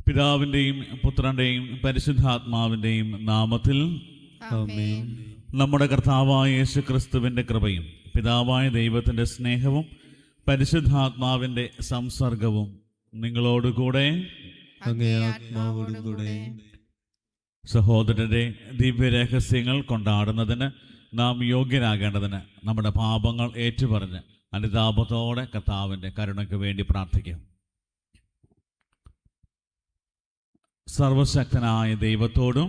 പിതാവിൻ്റെയും പുത്രൻ്റെയും പരിശുദ്ധാത്മാവിൻ്റെയും നാമത്തിൽ ആമേൻ. നമ്മുടെ കർത്താവായ യേശു ക്രിസ്തുവിൻ്റെ കൃപയും പിതാവായ ദൈവത്തിൻ്റെ സ്നേഹവും പരിശുദ്ധാത്മാവിൻ്റെ സംസർഗവും നിങ്ങളോടുകൂടെ അങ്ങേ ആത്മാവോടുകൂടെ. സഹോദരരെ, ദിവ്യരഹസ്യങ്ങൾ കൊണ്ടാടുന്നതിന് നാം യോഗ്യരാകേണ്ടതിന് നമ്മുടെ പാപങ്ങൾ ഏറ്റുപറഞ്ഞ് അനുതാപത്തോടെ കർത്താവിൻ്റെ കരുണയ്ക്ക് വേണ്ടി പ്രാർത്ഥിക്കാം. സർവശക്തനായ ദൈവത്തോടും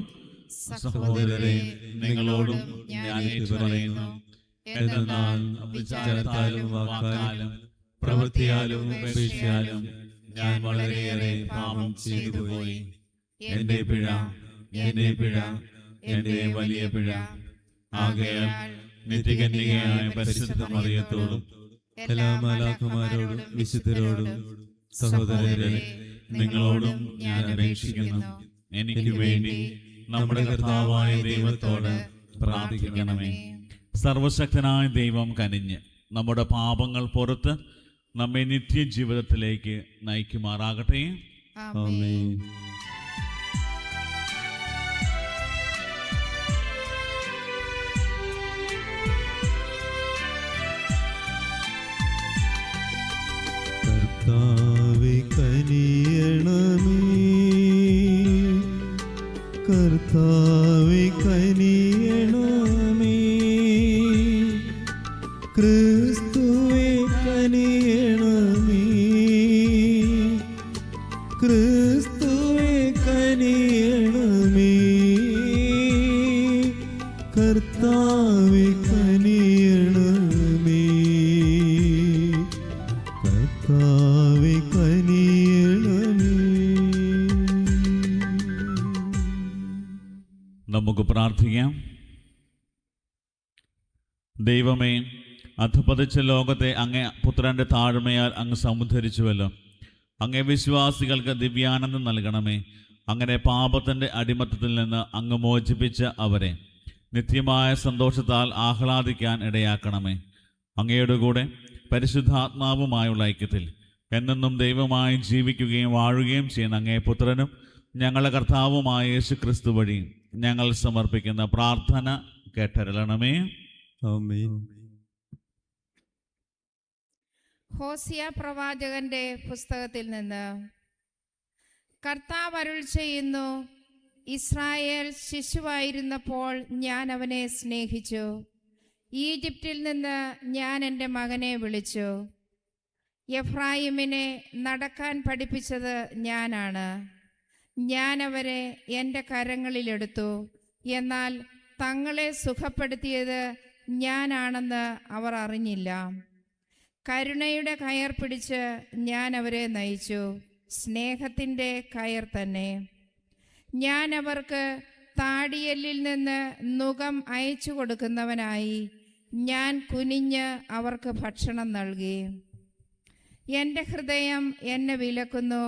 സഹോദരരെ നിങ്ങളോടും ഞാൻ ഏറ്റുപറയുന്നു. എന്തെന്നാൽ വിചാരത്താലും വാക്കാലും പ്രവൃത്തിയാലും ഉപേക്ഷയാലും ഞാൻ വളരെയേറെ പാപം ചെയ്തു പോയി. എൻ്റെ പിഴ, എൻ്റെ പിഴ, എൻ്റെ വലിയ പിഴ. ആകയാൽ നിത്യകന്യകയായ പരിശുദ്ധ മറിയത്തോടും എല്ലാ മാലാഖമാരോടും വിശുദ്ധരോടും സഹോദരരെ നിങ്ങളോടും ഞാൻ അപേക്ഷിക്കുന്നു. എനിക്ക് വേണ്ടി നമ്മുടെ കർത്താവായ ദൈവത്തോട് പ്രാർത്ഥിക്കണമേ. സർവശക്തനായ ദൈവം കനിഞ്ഞ് നമ്മുടെ പാപങ്ങൾ പുറത്ത് നമ്മെ നിത്യജീവിതത്തിലേക്ക് നയിക്കുമാറാകട്ടെ. ആമേൻ. കർത്താവേ കനിയണമേ, കർത്താവേ കനിയണമേ, ക്രിസ്തുവേ കനിയണമേ, ക്രിസ്തുവേ കനിയണമേ, കർത്താവേ കനിയണമേ, കർത്താവേ കനിയണമേ. നമുക്ക് പ്രാർത്ഥിക്കാം. ദൈവമേ, അധപതിച്ച ലോകത്തെ അങ്ങേ പുത്രൻ്റെ താഴ്മയാൽ അങ്ങ് സമുദ്ധരിച്ചുവല്ലോ. അങ്ങേ വിശ്വാസികൾക്ക് ദിവ്യാനന്ദം നൽകണമേ. അങ്ങനെ പാപത്തിൻ്റെ അടിമത്തത്തിൽ നിന്ന് അങ്ങ് മോചിപ്പിച്ച അവരെ നിത്യമായ സന്തോഷത്താൽ ആഹ്ലാദിക്കാൻ ഇടയാക്കണമേ. അങ്ങയുടെ കൂടെ പരിശുദ്ധാത്മാവുമായുള്ള ഐക്യത്തിൽ എന്നെന്നും ദൈവമായി ജീവിക്കുകയും വാഴുകയും ചെയ്യുന്ന അങ്ങേ പുത്രനും ഞങ്ങളുടെ കർത്താവുമായ യേശു ക്രിസ്തു വഴി ഞങ്ങൾ സമർപ്പിക്കുന്ന പ്രാർത്ഥന കേട്ടരുളണമേ. ആമേൻ. ഹോസിയ പ്രവാചകന്റെ പുസ്തകത്തിൽ നിന്ന്. കർത്താവ് അരുൾ ചെയ്യുന്നു, ഇസ്രായേൽ ശിശുവായിരുന്നപ്പോൾ ഞാൻ അവനെ സ്നേഹിച്ചു. ഈജിപ്തിൽ നിന്ന് ഞാൻ എൻ്റെ മകനെ വിളിച്ചു. എഫ്രായിമിനെ നടക്കാൻ പഠിപ്പിച്ചത് ഞാനാണ്. ഞാൻ അവരെ എൻ്റെ കരങ്ങളിലെടുത്തു. എന്നാൽ തങ്ങളെ സുഖപ്പെടുത്തിയത് ഞാനാണെന്ന് അവർ അറിഞ്ഞില്ല. കരുണയുടെ കയർ പിടിച്ച് ഞാൻ അവരെ നയിച്ചു, സ്നേഹത്തിൻ്റെ കയർ തന്നെ. ഞാൻ അവർക്ക് താടിയെല്ലിൽ നിന്ന് നുകം അയച്ചു കൊടുക്കുന്നവനായി ഞാൻ കുനിഞ്ഞ് അവർക്ക് ഭക്ഷണം നൽകി. എൻ്റെ ഹൃദയം എന്നെ വിലക്കുന്നു,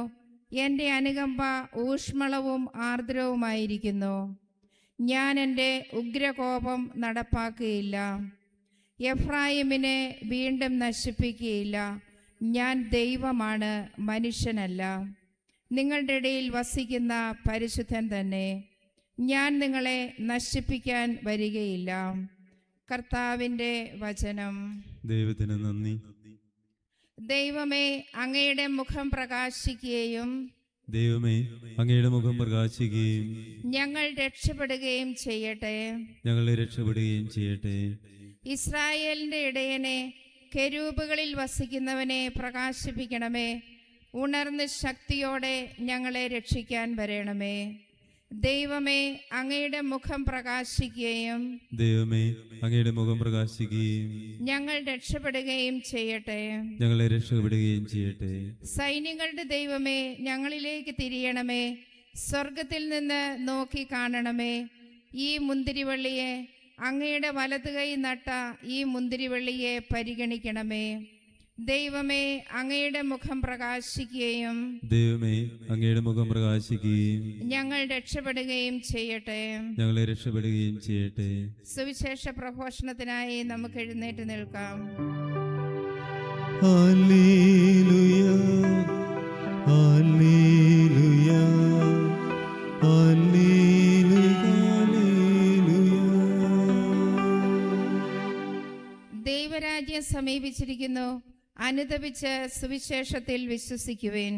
എൻ്റെ അനുകമ്പ ഊഷ്മളവും ആർദ്രവുമായിരിക്കുന്നു. ഞാൻ എൻ്റെ ഉഗ്രകോപം നടപ്പാക്കുകയില്ല, എഫ്രായിമിനെ വീണ്ടും നശിപ്പിക്കുകയില്ല. ഞാൻ ദൈവമാണ്, മനുഷ്യനല്ല, നിങ്ങളുടെ ഇടയിൽ വസിക്കുന്ന പരിശുദ്ധൻ തന്നെ. ഞാൻ നിങ്ങളെ നശിപ്പിക്കാൻ വരികയില്ല. കർത്താവിൻ്റെ വചനം. ദൈവത്തിന് നന്ദി. ദൈവമേ, അങ്ങയുടെ മുഖം പ്രകാശിക്കുകയും ദൈവമേ, അങ്ങയുടെ മുഖം പ്രകാശിക്കുകയും ഞങ്ങൾ രക്ഷപ്പെടുകയും ചെയ്യട്ടെ. ഞങ്ങളെ രക്ഷപ്പെടുകയും ചെയ്യട്ടെ. ഇസ്രായേലിൻ്റെ ഇടയനെ, കെരൂബുകളിൽ വസിക്കുന്നവനെ പ്രകാശിപ്പിക്കണമേ. ഉണർന്ന് ശക്തിയോടെ ഞങ്ങളെ രക്ഷിക്കാൻ വരണമേ. ദൈവമേ, അങ്ങയുടെ മുഖം പ്രകാശിക്കുകയും ദൈവമേ, അങ്ങയുടെ മുഖം പ്രകാശിക്കുകയും ഞങ്ങൾ രക്ഷപ്പെടുകയും ചെയ്യട്ടെ. ഞങ്ങളെ രക്ഷപ്പെടുകയും ചെയ്യട്ടെ. സൈന്യങ്ങളുടെ ദൈവമേ, ഞങ്ങളിലേക്ക് തിരിയണമേ. സ്വർഗത്തിൽ നിന്ന് നോക്കി കാണണമേ. ഈ മുന്തിരിവള്ളിയെ, അങ്ങയുടെ വലതുകൈ നട്ട ഈ മുന്തിരിവള്ളിയെ പരിഗണിക്കണമേ. ദൈവമേ, അങ്ങയുടെ മുഖം പ്രകാശിക്കുകയും ദൈവമേ, അങ്ങയുടെ മുഖം പ്രകാശിക്കുകയും ഞങ്ങൾ രക്ഷപ്പെടുകയും ചെയ്യട്ടെ. ഞങ്ങളെ രക്ഷപ്പെടുകയും ചെയ്യട്ടെ. സുവിശേഷ പ്രഘോഷണത്തിനായി നമുക്ക് എഴുന്നേറ്റ് നിൽക്കാം. Hallelujah, hallelujah. സമീപിച്ചിരിക്കുന്നു. അനുതപിച്ച് സുവിശേഷത്തിൽ വിശ്വസിക്കുവിൻ.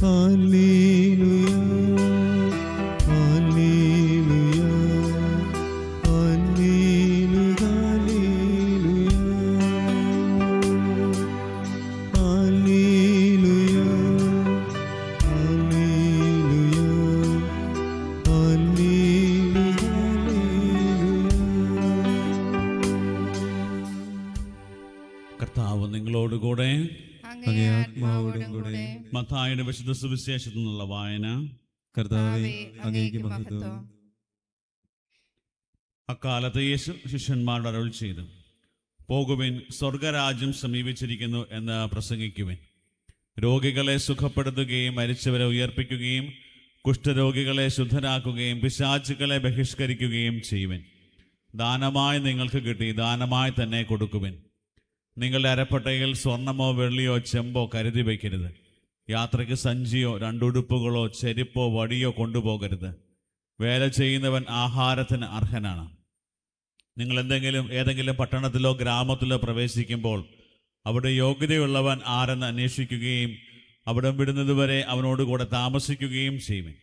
Hallelujah, hallelujah, hallelujah, hallelujah, hallelujah, കർത്താവ് നിങ്ങളോടുകൂടെ. അങ്ങേ ആത്മാവോടും കൂടെ. മത്തായിയുടെ വിശുദ്ധ സുവിശേഷത്തിൽ നിന്നുള്ള വായന. കർത്താവേ, അങ്ങേക്ക് മഹത്വം. അക്കാലത്ത് യേശു ശിഷ്യന്മാരോട് അരുൾ ചെയ്തു, പോകുവിൻ, സ്വർഗരാജ്യം സമീപിച്ചിരിക്കുന്നു എന്ന് പ്രസംഗിക്കുവിൻ. രോഗികളെ സുഖപ്പെടുത്തുകയും മരിച്ചവരെ ഉയർപ്പിക്കുകയും കുഷ്ഠരോഗികളെ ശുദ്ധരാക്കുകയും പിശാചുക്കളെ ബഹിഷ്കരിക്കുകയും ചെയ്യുവിൻ. ദാനമായി നിങ്ങൾക്ക് കിട്ടി, ദാനമായി തന്നെ കൊടുക്കുവിൻ. നിങ്ങളുടെ അരപ്പട്ടയിൽ സ്വർണമോ വെള്ളിയോ ചെമ്പോ കരുതി വയ്ക്കരുത്. യാത്രയ്ക്ക് സഞ്ചിയോ രണ്ടുടുപ്പുകളോ ചെരുപ്പോ വടിയോ കൊണ്ടുപോകരുത്. വേല ചെയ്യുന്നവൻ ആഹാരത്തിന് അർഹനാണ്. നിങ്ങൾ ഏതെങ്കിലും പട്ടണത്തിലോ ഗ്രാമത്തിലോ പ്രവേശിക്കുമ്പോൾ അവിടെ യോഗ്യതയുള്ളവൻ ആരെന്ന് അന്വേഷിക്കുകയും അവിടം വിടുന്നതുവരെ അവനോടുകൂടെ താമസിക്കുകയും ചെയ്യുവിൻ.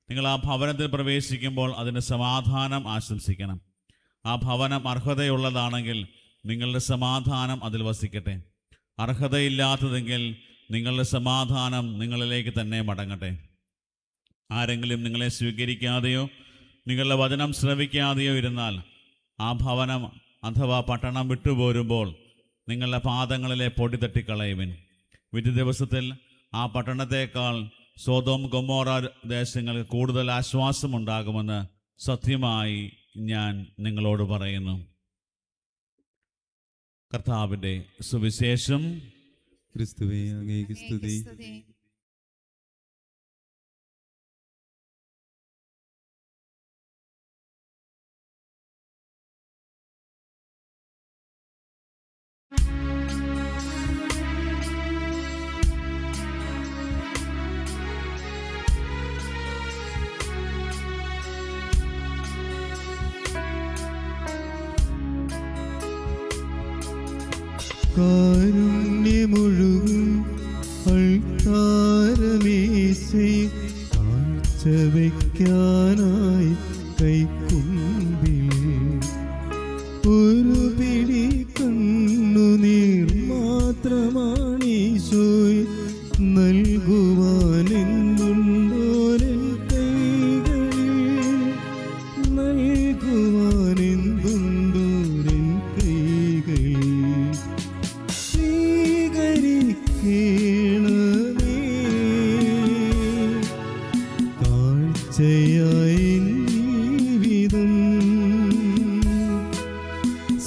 നിങ്ങൾ ആ ഭവനത്തിൽ പ്രവേശിക്കുമ്പോൾ അതിന് സമാധാനം ആശംസിക്കണം. ആ ഭവനം അർഹതയുള്ളതാണെങ്കിൽ നിങ്ങളുടെ സമാധാനം അതിൽ വസിക്കട്ടെ. അർഹതയില്ലാത്തതെങ്കിൽ നിങ്ങളുടെ സമാധാനം നിങ്ങളിലേക്ക് തന്നെ മടങ്ങട്ടെ. ആരെങ്കിലും നിങ്ങളെ സ്വീകരിക്കാതെയോ നിങ്ങളുടെ വചനം ശ്രവിക്കാതെയോ ഇരുന്നാൽ ആ ഭവനം അഥവാ പട്ടണം വിട്ടുപോരുമ്പോൾ നിങ്ങളുടെ പാദങ്ങളിലെ പൊടി തട്ടിക്കളയുവിൻ. വിധി ദിവസത്തിൽ ആ പട്ടണത്തേക്കാൾ സോദോം ഗൊമോറ ദേശങ്ങൾക്ക് കൂടുതൽ ആശ്വാസമുണ്ടാകുമെന്ന് സത്യമായി ഞാൻ നിങ്ങളോട് പറയുന്നു. കർത്താവിൻ്റെ സുവിശേഷം. ക്രിസ്തുവേ, അങ്ങേക്ക് സ്തുതി. കാരുണ്യമൊഴുകും അൾത്താരമേശയിൽ കാഴ്ച വയ്ക്കാനായി കൈക്കുമ്പിൽ ഒരു പിടി കണ്ണുനീർ മാത്രമാണീശോയ് നൽകുവാനെന്തുണ്ടോരൻ കൈകളിൽ, നൽകുവാനെന്തുണ്ടോരൻ കൈകളിൽ. സ്വീകരിക്കണമേ കാഴ്ചയായി ജീവിതം,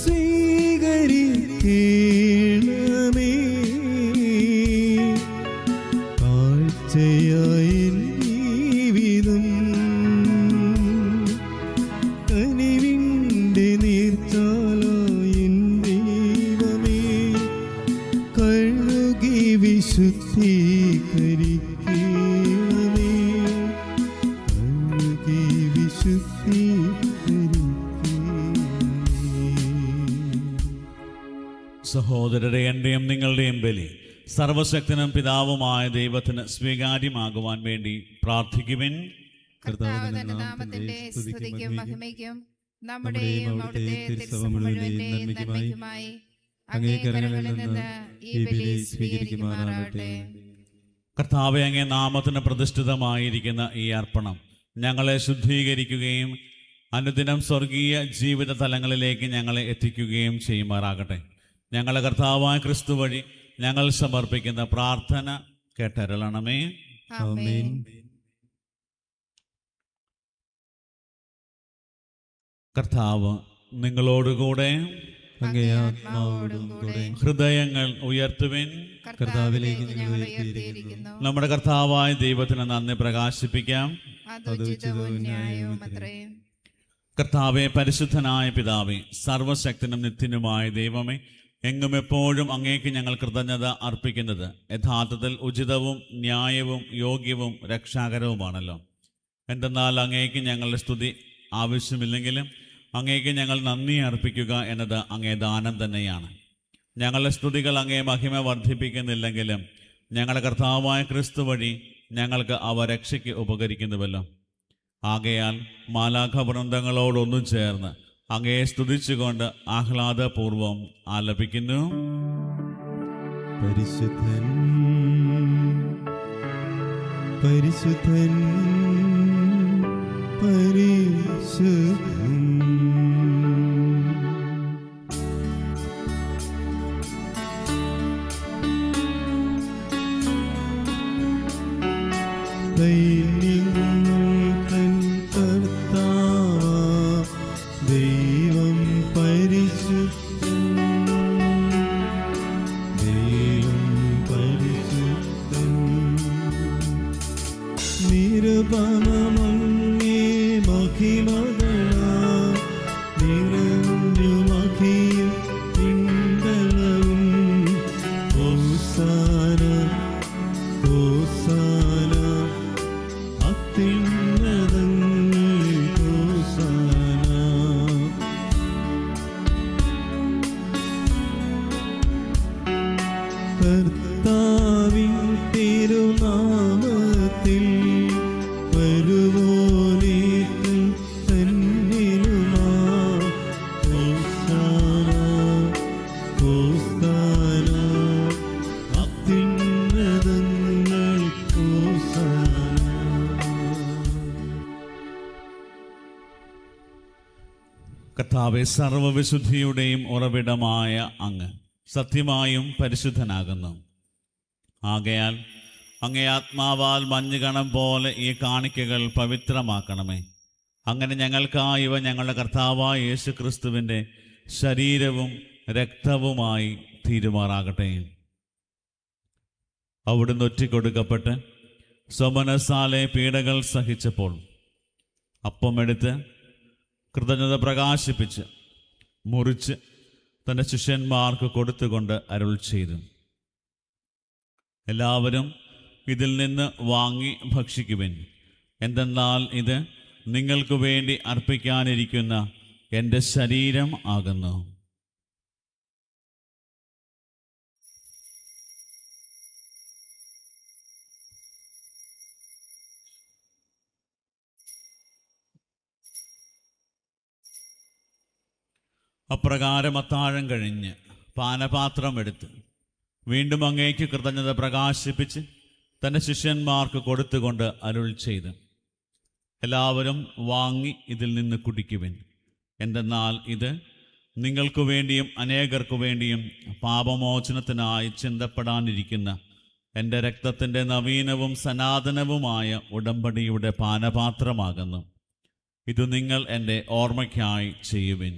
സ്വീകരിക്കണമേ കാഴ്ചയായി ജീവിതം. കനിവിൻ്റെ നീർച്ചാലായി ദൈവമേ കഴുകി വിശുദ്ധീകരിക്കണമേ, കഴുകി വിശുദ്ധീകരിക്കണമേ. സഹോദരരെ, എൻ്റെയും നിങ്ങളുടെയും ബലി സർവശക്തനും പിതാവുമായ ദൈവത്തിന് സ്വീകാര്യമാകുവാൻ വേണ്ടി പ്രാർത്ഥിക്കുവിൻ. കർത്താവ് തന്റെ നാമത്തിന്റെ സ്തുതിക്കും മഹിമയ്ക്കും നമ്മുടെയും അവിടുത്തെ തിരുസഭ മുഴുവന്റെയും നന്മയ്ക്കുമായി അങ്ങേ കരങ്ങളിൽ നിന്ന് ഈ ബലി സ്വീകരിക്കുമാറാകട്ടെ. കർത്താവെ, അങ്ങേ നാമത്തിന് പ്രതിഷ്ഠിതമായിരിക്കുന്ന ഈ അർപ്പണം ഞങ്ങളെ ശുദ്ധീകരിക്കുകയും അനുദിനം സ്വർഗീയ ജീവിത തലങ്ങളിലേക്ക് ഞങ്ങളെ എത്തിക്കുകയും ചെയ്യുമാറാകട്ടെ. ഞങ്ങളുടെ കർത്താവായ ക്രിസ്തു വഴി ഞങ്ങൾ സമർപ്പിക്കുന്ന പ്രാർത്ഥന കേട്ടരുളണമേ. ആമേൻ. കർത്താവ് നിങ്ങളോടുകൂടെ. അങ്ങേ ആത്മാവോടും കൂടെ. ഹൃദയങ്ങൾ ഉയർത്തുവിൻ. കർത്താവിലേക്ക് ഞങ്ങൾ ഉയർത്തിയിരിക്കുന്നു. നമ്മുടെ കർത്താവായ ദൈവത്തിന് നന്ദി പ്രകാശിപ്പിക്കാം. അത് ഉചിതവും ന്യായവും അത്രേ. കർത്താവെ, പരിശുദ്ധനായ പിതാവേ, സർവശക്തനും നിത്യനുമായ ദൈവമേ, എങ്ങും എപ്പോഴും അങ്ങേക്ക് ഞങ്ങൾ കൃതജ്ഞത അർപ്പിക്കുന്നത് യഥാർത്ഥത്തിൽ ഉചിതവും ന്യായവും യോഗ്യവും രക്ഷാകരവുമാണല്ലോ. എന്തെന്നാൽ അങ്ങേക്ക് ഞങ്ങളുടെ സ്തുതി ആവശ്യമില്ലെങ്കിലും അങ്ങേക്ക് ഞങ്ങൾ നന്ദി അർപ്പിക്കുക എന്നത് അങ്ങേ ദാനം തന്നെയാണ്. ഞങ്ങളുടെ സ്തുതികൾ അങ്ങേ മഹിമ വർദ്ധിപ്പിക്കുന്നില്ലെങ്കിലും ഞങ്ങളുടെ കർത്താവായ ക്രിസ്തു വഴി ഞങ്ങൾക്ക് അവ രക്ഷയ്ക്ക് ഉപകരിക്കുന്നുവല്ലോ. ആകയാൽ മാലാഖ വൃന്ദങ്ങളോടൊന്നും ചേർന്ന് അങ്ങയെ സ്തുതിച്ചുകൊണ്ട് ആഹ്ലാദപൂർവം ആലപിക്കുന്നു. പരിശുദ്ധൻ പരിശുദ്ധൻ പരിശുദ്ധൻ. ദൈവം പരിശുദ്ധൻ, ദൈവം പരിശുദ്ധൻ. നിരുപമമങ്ങേ മഹിമകളാൽ നിറഞ്ഞു മഹിയും പിണ്ടളവും. ഹോസാന ഹോസാന അത്യുന്നതങ്ങളിൽ ഹോസാന. കർത്താവിൻ തിരുനാമത്തിൽ വരുവോനേറ്റം തന്നിലുമാ. ഹോസാന ഹോസാന അത്യുന്നതങ്ങളിൽ ഹോസാന. കർത്താവേ, സർവ്വവിശുദ്ധിയുടെയും ഉറവിടമായ അങ്ങ് സത്യമായും പരിശുദ്ധനാകുന്നു. ആകയാൽ അങ്ങേ ആത്മാവാൽ മഞ്ഞുകണം പോലെ ഈ കാണിക്കകൾ പവിത്രമാക്കണമേ. അങ്ങനെ ഞങ്ങൾക്കായി ഇവ ഞങ്ങളുടെ കർത്താവായ യേശു ക്രിസ്തുവിൻ്റെ ശരീരവും രക്തവുമായി തീരുമാറാകട്ടെ. അവിടുന്ന് ഒറ്റിക്കൊടുക്കപ്പെട്ട് സ്വമനസാലെ പീഡകൾ സഹിച്ചപ്പോൾ അപ്പമെടുത്ത് കൃതജ്ഞത പ്രകാശിപ്പിച്ച് മുറിച്ച് തൻ്റെ ശിഷ്യന്മാർക്ക് കൊടുത്തുകൊണ്ട് അരുൾ ചെയ്തു, എല്ലാവരും ഇതിൽ നിന്ന് വാങ്ങി ഭക്ഷിക്കുവിൻ. എന്തെന്നാൽ ഇത് നിങ്ങൾക്ക് വേണ്ടി അർപ്പിക്കാനിരിക്കുന്ന എൻ്റെ ശരീരം ആകുന്നു. അപ്രകാരം അത്താഴം കഴിഞ്ഞ് പാനപാത്രം എടുത്ത് വീണ്ടും അങ്ങേക്ക് കൃതജ്ഞത പ്രകാശിപ്പിച്ച് തൻ്റെ ശിഷ്യന്മാർക്ക് കൊടുത്തുകൊണ്ട് അരുൾ ചെയ്ത്, എല്ലാവരും വാങ്ങി ഇതിൽ നിന്ന് കുടിക്കുവിൻ. എന്തെന്നാൽ ഇത് നിങ്ങൾക്കു വേണ്ടിയും അനേകർക്കു വേണ്ടിയും പാപമോചനത്തിനായി ചിന്തപ്പെടാനിരിക്കുന്ന എൻ്റെ രക്തത്തിൻ്റെ നവീനവും സനാതനവുമായ ഉടമ്പടിയുടെ പാനപാത്രമാകുന്നു. ഇത് നിങ്ങൾ എൻ്റെ ഓർമ്മയ്ക്കായി ചെയ്യുവിൻ.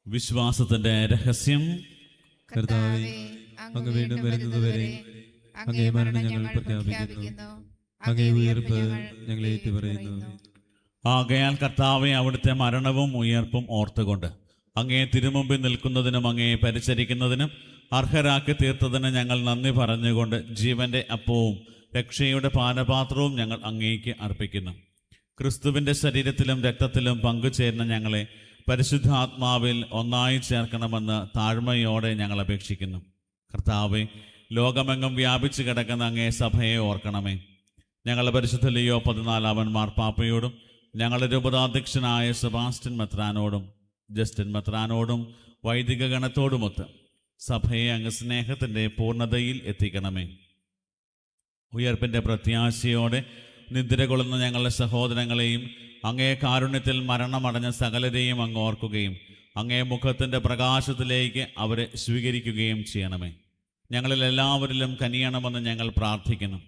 വിശ്വാസത്തിന്റെ രഹസ്യം. കർത്താവേ, അങ്ങ് വീണ്ടും വരുന്നതുവരെ അങ്ങേ മരണം ഞങ്ങൾ പ്രഖ്യാപിക്കുന്നു, അങ്ങേ ഉയർപ്പ് ഞങ്ങൾ ഏറ്റുപറയുന്നു. ആകയാൽ കർത്താവെ, അവിടുത്തെ മരണവും ഉയർപ്പും ഓർത്തുകൊണ്ട് അങ്ങേ തിരുമുമ്പിൽ നിൽക്കുന്നതിനും അങ്ങേ പരിചരിക്കുന്നതിനും അർഹരാക്കി തീർത്തതിന് ഞങ്ങൾ നന്ദി പറഞ്ഞുകൊണ്ട് ജീവന്റെ അപ്പവും രക്ഷയുടെ പാനപാത്രവും ഞങ്ങൾ അങ്ങേക്ക് അർപ്പിക്കുന്നു. ക്രിസ്തുവിൻ്റെ ശരീരത്തിലും രക്തത്തിലും പങ്കുചേരുന്ന ഞങ്ങളെ പരിശുദ്ധാത്മാവിൽ ഒന്നായി ചേർക്കണമെന്ന് താഴ്മയോടെ ഞങ്ങൾ അപേക്ഷിക്കുന്നു. കർത്താവെ, ലോകമെങ്ങും വ്യാപിച്ചു കിടക്കുന്ന അങ്ങേ സഭയെ ഓർക്കണമേ. ഞങ്ങളുടെ പരിശുദ്ധ ലിയോ 14 മാർപ്പാപ്പയോടും ഞങ്ങളുടെ രൂപതാധ്യക്ഷനായ സെബാസ്റ്റ്യൻ മെത്രാനോടും ജസ്റ്റിൻ മെത്രാനോടും വൈദിക ഗണത്തോടുമൊത്ത് സഭയെ അങ്ങ് സ്നേഹത്തിൻ്റെ പൂർണ്ണതയിൽ എത്തിക്കണമേ. ഉയർപ്പിൻ്റെ പ്രത്യാശയോടെ നിദ്ര കൊള്ളുന്ന ഞങ്ങളുടെ സഹോദരങ്ങളെയും അങ്ങേ കാരുണ്യത്തിൽ മരണമടഞ്ഞ സകലരെയും അങ്ങ് ഓർക്കുകയും അങ്ങേ മുഖത്തിൻ്റെ പ്രകാശത്തിലേക്ക് അവരെ സ്വീകരിക്കുകയും ചെയ്യണമേ. ഞങ്ങളിൽ എല്ലാവരിലും കനിയണമെന്ന് ഞങ്ങൾ പ്രാർത്ഥിക്കുന്നു.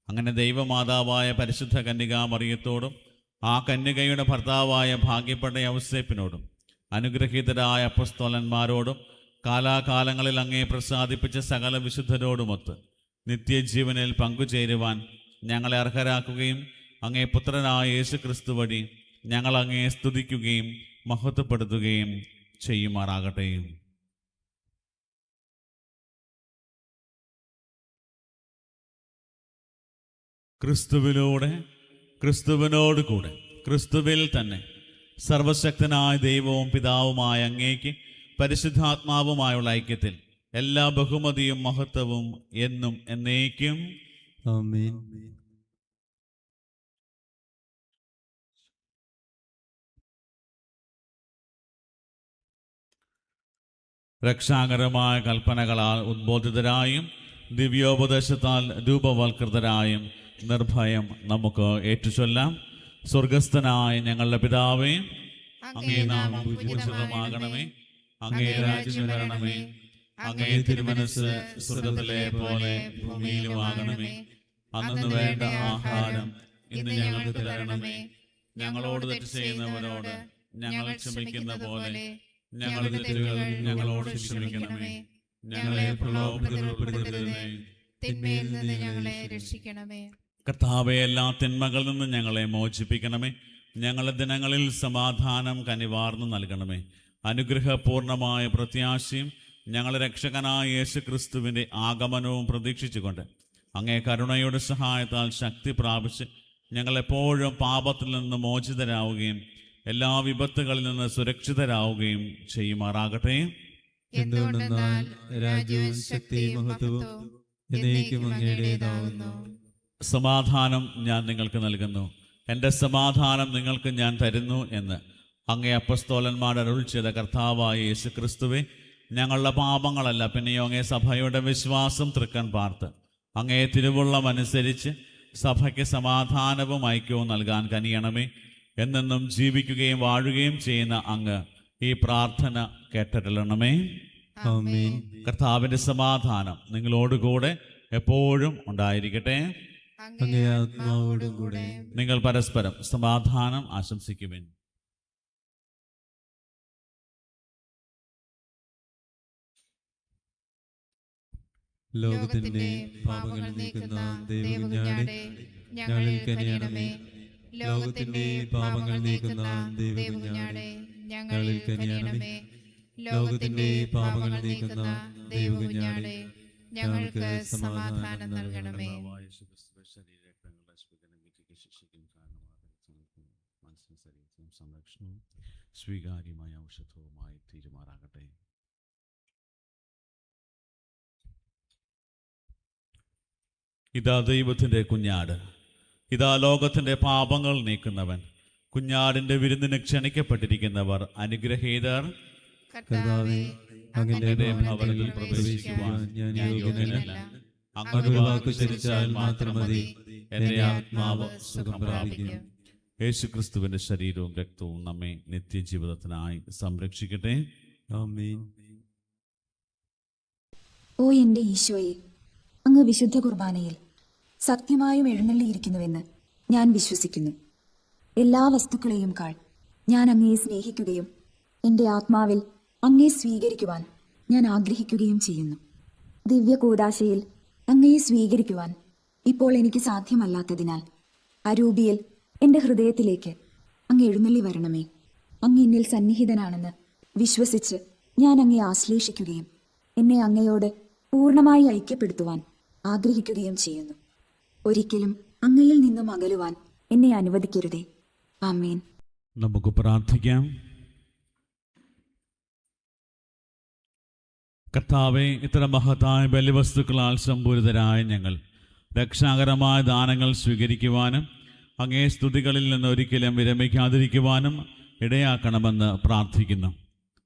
അങ്ങനെ ദൈവമാതാവായ പരിശുദ്ധ കന്യകാ മറിയത്തോടും ആ കന്യകയുടെ ഭർത്താവായ ഭാഗ്യപ്പെട്ട യൗസേപ്പിനോടും അനുഗ്രഹീതരായ അപ്പസ്തോലന്മാരോടും കാലാകാലങ്ങളിൽ അങ്ങേ പ്രസാദിപ്പിച്ച സകല വിശുദ്ധരോടുമൊത്ത് നിത്യജീവനിൽ പങ്കുചേരുവാൻ ഞങ്ങളെ അർഹരാക്കുകയും അങ്ങേ പുത്രനായ യേശു ക്രിസ്തു വഴി ഞങ്ങൾ അങ്ങയെ സ്തുതിക്കുകയും മഹത്വപ്പെടുത്തുകയും ചെയ്യുമാറാകട്ടെ. ക്രിസ്തുവിലൂടെ, ക്രിസ്തുവിനോട് കൂടെ, ക്രിസ്തുവിൽ തന്നെ സർവശക്തനായ ദൈവവും പിതാവുമായ അങ്ങേക്ക് പരിശുദ്ധാത്മാവുമായുള്ള ഐക്യത്തിൽ എല്ലാ ബഹുമതിയും മഹത്വവും എന്നും എന്നേക്കും. ആമേൻ. രക്ഷാകരമായ കൽപ്പനകളാൽ ഉദ്ബോധിതരായും ദിവ്യോപദേശത്താൽ രൂപവൽകൃതരായും നിർഭയം നമുക്ക് ഏറ്റുചൊല്ലാം. സ്വർഗസ്ഥനായ ഞങ്ങളുടെ പിതാവേ, അങ്ങേ നാമം പൂജിതമാകണമേ, അങ്ങേ രാജ്യം വരണമേ, അങ്ങേ തിരുമനസ് സ്വർഗത്തിലെ പോലെ ഭൂമിയിലുമാകണമേ. അന്നു വേണ്ട ആഹാരം ഇന്ന് ഞങ്ങൾക്ക് തരണമേ. ഞങ്ങളോട് തെറ്റ് ചെയ്യുന്നവരോട് ഞങ്ങൾ ക്ഷമിക്കുന്ന പോലെ ഞങ്ങളുടെ തെറ്റുകൾ ഞങ്ങളോട് ക്ഷമിക്കണമേ. ഞങ്ങളെ പ്രലോഭനത്തിൽപ്പെടുത്തരുതേ, തിന്മയിൽ നിന്ന് ഞങ്ങളെ രക്ഷിക്കണമേ. കർത്താവേ, എല്ലാ തിന്മകളിൽ നിന്ന് ഞങ്ങളെ മോചിപ്പിക്കണമേ. ഞങ്ങളുടെ ദിനങ്ങളിൽ സമാധാനം കനിവാർന്നു നൽകണമേ. അനുഗ്രഹപൂർണമായ പ്രത്യാശയും ഞങ്ങളുടെ രക്ഷകനായ യേശു ക്രിസ്തുവിൻ്റെ ആഗമനവും പ്രതീക്ഷിച്ചുകൊണ്ട് അങ്ങേ കരുണയുടെ സഹായത്താൽ ശക്തി പ്രാപിച്ച് ഞങ്ങളെപ്പോഴും പാപത്തിൽ നിന്ന് മോചിതരാവുകയും എല്ലാ വിപത്തുകളിൽ നിന്ന് സുരക്ഷിതരാവുകയും ചെയ്യുമാറാകട്ടെ. എന്തുകൊണ്ടെന്നാൽ രാജ്യവും ശക്തിയും മഹത്വവും എന്നേക്കും അങ്ങയുടേതാവുന്നു. സമാധാനം ഞാൻ നിങ്ങൾക്ക് നൽകുന്നു, എൻ്റെ സമാധാനം നിങ്ങൾക്ക് ഞാൻ തരുന്നു എന്ന് അങ്ങേ അപ്പസ്തോലന്മാർ അരുൾ ചെയ്ത കർത്താവായ യേശു ക്രിസ്തുവേ, ഞങ്ങളുടെ പാപങ്ങളല്ല പിന്നെയോ അങ്ങേ സഭയുടെ വിശ്വാസം തൃക്കൺ പാർത്ത് അങ്ങേ തിരുവുള്ളമനുസരിച്ച് സഭയ്ക്ക് സമാധാനവും ഐക്യവും നൽകാൻ കനിയണമേ. എന്നെന്നും ജീവിക്കുകയും വാഴുകയും ചെയ്യുന്ന അങ്ങ് ഈ പ്രാർത്ഥന കേട്ടരുളണമേ. ആമേൻ. കർത്താവിൻ്റെ സമാധാനം നിങ്ങളോടുകൂടെ എപ്പോഴും ഉണ്ടായിരിക്കട്ടെ. അങ്ങേ ആത്മാവോടും കൂടെ. നിങ്ങൾ പരസ്പരം സമാധാനം ആശംസിക്കുവിൻ. ലോകത്തിന്റെ പാപങ്ങൾ നീക്കുന്ന ദൈവകുഞ്ഞാടേ, ഞങ്ങളിൽ കനിയണമേ. ലോകത്തിന്റെ പാപങ്ങൾ നീക്കുന്ന ദൈവകുഞ്ഞാടേ, ഞങ്ങളിൽ കനിയണമേ. ലോകത്തിന്റെ പാപങ്ങൾ നീക്കുന്ന ദൈവകുഞ്ഞാടേ, ഞങ്ങൾക്ക് സമാധാനം നൽകണമേ. സംരക്ഷണവും സ്വീകാര്യമായ ഔഷധവുമായി തീരുമാറാകട്ടെ. ഇതാ ദൈവത്തിൻ്റെ കുഞ്ഞാട്, ഇതാ ലോകത്തിൻ്റെ പാപങ്ങൾ നീക്കുന്നവൻ. കുഞ്ഞാടിൻ്റെ വിരുന്നിന് ക്ഷണിക്കപ്പെട്ടിരിക്കുന്നവർ അനുഗ്രഹീതർ. കർത്താവേ, അങ്ങയുടെ ഭവനത്തിൽ പ്രവേശിക്കുവാൻ ഞാൻ യോഗ്യനല്ല. അങ്ങ് വാക്കുച്ചരിച്ചാൽ മാത്രം മതി, എന്റെ ആത്മാവ് സുഖം പ്രാപിക്കും. യേശുക്രിസ്തുവിന്റെ ശരീരവും രക്തവും നമ്മെ നിത്യജീവിതത്തിനായി സംരക്ഷിക്കട്ടെ. ആമേൻ. ഓ എൻ്റെ ഈശോയെ, അങ്ങ് വിശുദ്ധ കുർബാനയിൽ സത്യമായും എഴുന്നള്ളിയിരിക്കുന്നുവെന്ന് ഞാൻ വിശ്വസിക്കുന്നു. എല്ലാ വസ്തുക്കളെയും കാൾ ഞാൻ അങ്ങയെ സ്നേഹിക്കുകയും എൻ്റെ ആത്മാവിൽ അങ്ങയെ സ്വീകരിക്കുവാൻ ഞാൻ ആഗ്രഹിക്കുകയും ചെയ്യുന്നു. ദിവ്യ കൂദാശയിൽ അങ്ങയെ സ്വീകരിക്കുവാൻ ഇപ്പോൾ എനിക്ക് സാധ്യമല്ലാത്തതിനാൽ അരൂപിയിൽ എൻ്റെ ഹൃദയത്തിലേക്ക് അങ്ങ് എഴുന്നള്ളി വരണമേ. അങ്ങ് എന്നിൽ സന്നിഹിതനാണെന്ന് വിശ്വസിച്ച് ഞാൻ അങ്ങയെ ആശ്ലേഷിക്കുകയും എന്നെ അങ്ങയോട് പൂർണ്ണമായി ഐക്യപ്പെടുത്തുവാൻ ആഗ്രഹിക്കുകയും ചെയ്യുന്നു. ഒരിക്കലും അങ്ങയിൽ നിന്നും അകലുവാൻ എന്നെ അനുവദിക്കരുതേ. ആമേൻ. നമുക്ക് പ്രാർത്ഥിക്കാം. കർത്താവെ, ഇത്തരം മഹത്തായ ബലിവസ്തുക്കളാൽ സമ്പൂരിതരായ ഞങ്ങൾ രക്ഷാകരമായ ദാനങ്ങൾ സ്വീകരിക്കുവാനും അങ്ങേ സ്തുതികളിൽ നിന്ന് ഒരിക്കലും വിരമിക്കാതിരിക്കുവാനും ഇടയാക്കണമെന്ന് പ്രാർത്ഥിക്കുന്നു.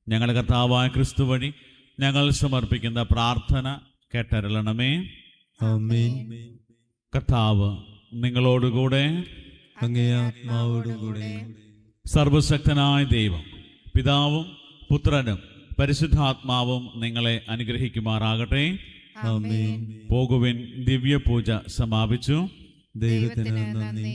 ഞങ്ങളുടെ കർത്താവായ ക്രിസ്തു വഴി ഞങ്ങൾ സമർപ്പിക്കുന്ന പ്രാർത്ഥന കേട്ടരുളണമേ. ആമേൻ. കർത്താവ് നിങ്ങളോടുകൂടെ. അങ്ങേ ആത്മാവോടും കൂടെ. സർവശക്തനായ ദൈവം പിതാവും പുത്രനും പരിശുദ്ധാത്മാവും നിങ്ങളെ അനുഗ്രഹിക്കുമാറാകട്ടെ. ആമേൻ. പോകുവിൻ. ദിവ്യപൂജ സമാപിച്ചു. ദൈവത്തിന് നന്ദി.